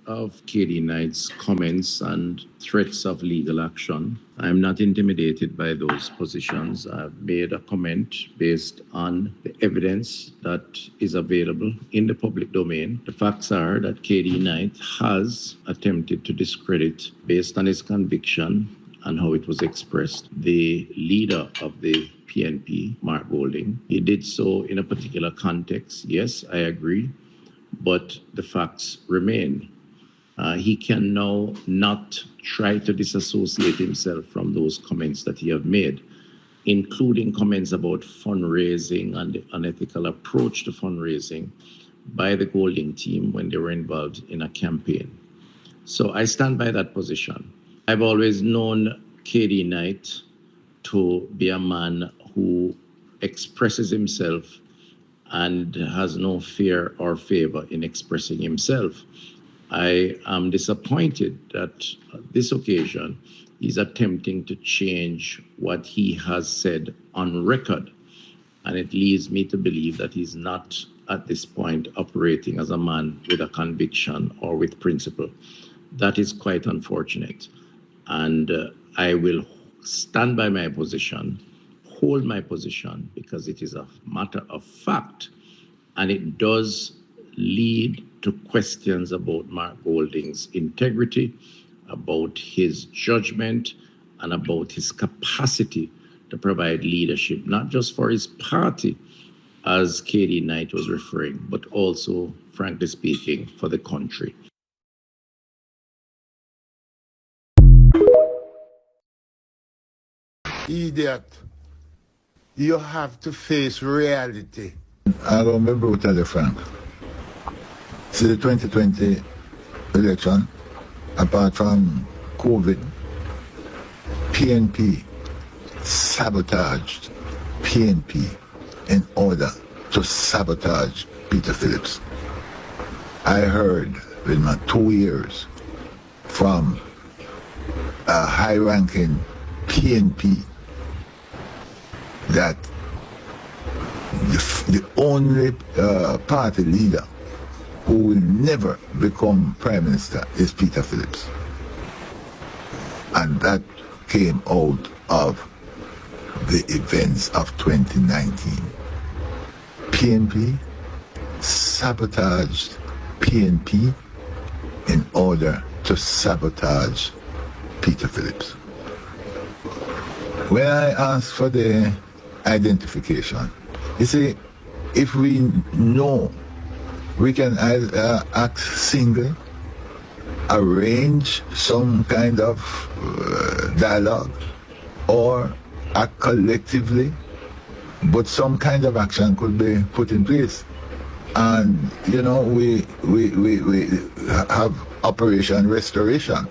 Of K.D.Knight's comments and threats of legal action. I'm not intimidated by those positions. I've made a comment based on the evidence that is available in the public domain. The facts are that K.D.Knight has attempted to discredit, based on his conviction and how it was expressed, the leader of the PNP, Mark Golding. He did so in a particular context. Yes, I agree, but the facts remain. He can now not try to disassociate himself from those comments that he have made, including comments about fundraising and the unethical approach to fundraising by the Golding team when they were involved in a campaign. So I stand by that position. I've always known K.D.Knight to be a man who expresses himself and has no fear or favor in expressing himself. I am disappointed that this occasion he's attempting to change what he has said on record. And it leads me to believe that he's not at this point operating as a man with a conviction or with principle. That is quite unfortunate. And I will stand by my position, hold my position, because it is a matter of fact. And it does lead to questions about Mark Golding's integrity, about his judgment, and about his capacity to provide leadership, not just for his party, as K.D.Knight was referring, but also, frankly speaking, for the country. Idiot. You have to face reality. I'm going to be brutally frank. See the 2020 election, apart from COVID, PNP sabotaged PNP in order to sabotage Peter Phillips. I heard in my 2 years from a high-ranking PNP that the only party leader who will never become Prime Minister is Peter Phillips. And that came out of the events of 2019. PNP sabotaged PNP in order to sabotage Peter Phillips. When I asked for the identification, you see, if we know we can either act single, arrange some kind of dialogue, or act collectively, but some kind of action could be put in place. And, you know, we have Operation Restoration.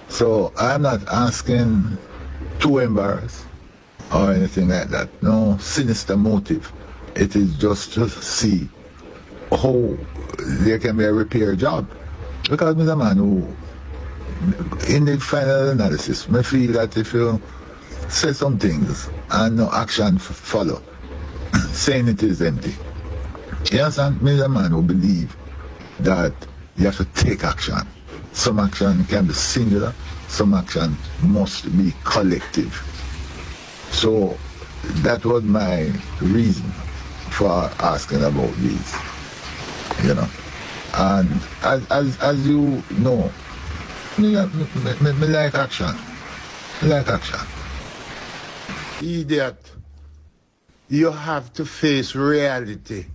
So I'm not asking to embarrass or anything like that. No sinister motive. It is just to see how there can be a repair job. Because I'm a man who, in the final analysis, I feel that if you say some things and no action follow, saying it is empty. You understand? I'm a man who believes that you have to take action. Some action can be singular, some action must be collective. So that was my reason for asking about these, you know. And as you know, me like action. Me like action. Idiot. You have to face reality.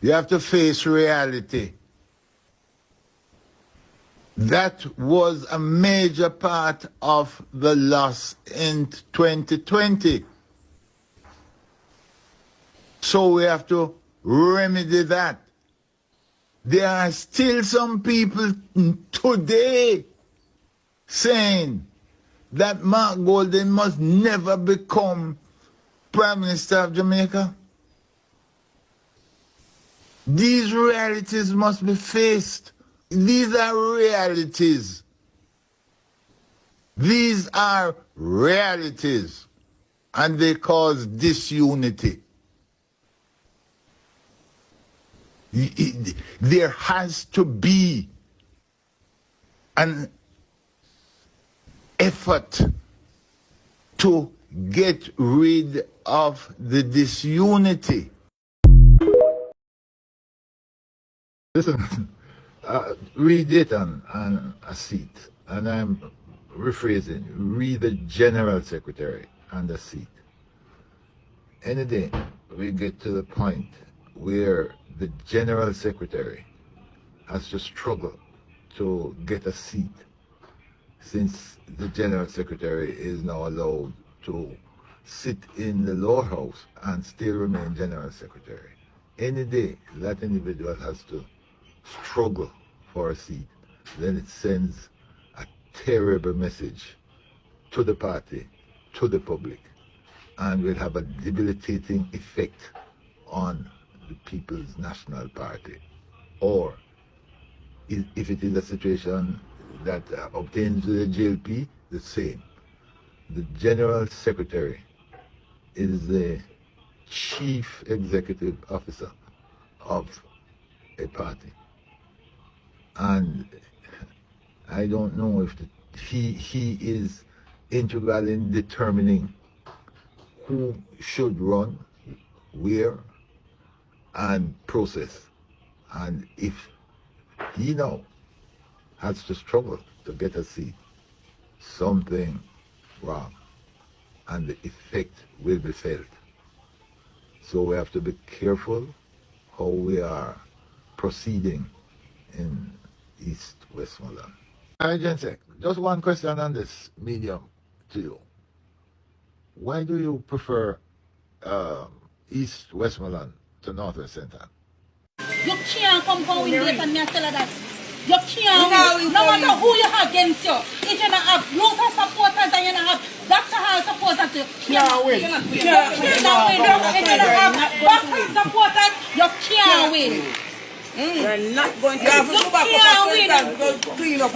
You have to face reality. That was a major part of the loss in 2020. So we have to remedy that. There are still some people today saying that Mark Golding must never become Prime Minister of Jamaica. These realities must be faced. These are realities. These are realities. And they cause disunity. There has to be an effort to get rid of the disunity. Listen, read it on a seat, and I'm rephrasing. Read the General Secretary on the seat. Any day we get to the point where the General Secretary has to struggle to get a seat, since the General Secretary is now allowed to sit in the lower house and still remain General Secretary. Any day that individual has to struggle for a seat, then it sends a terrible message to the party, to the public, and will have a debilitating effect on the People's National Party. Or if it is a situation that obtains the JLP, the same. The General Secretary is the Chief Executive Officer of a party. And I don't know if he is integral in determining who should run, where, and process. And if he now has to struggle to get a seat, something wrong, and the effect will be felt. So we have to be careful how we are proceeding in East Westmoreland. All right, Jensek, just one question on this medium to you. Why do you prefer East Westmoreland to North West Center? You can't come home with late and me tell her that. You can't. No matter who you have against you, if you don't have local supporters and you don't have Dr. Hall supporters, you can't win. You can't win. If you don't have background supporters, you can't win. We're not going to You can't win. clean up.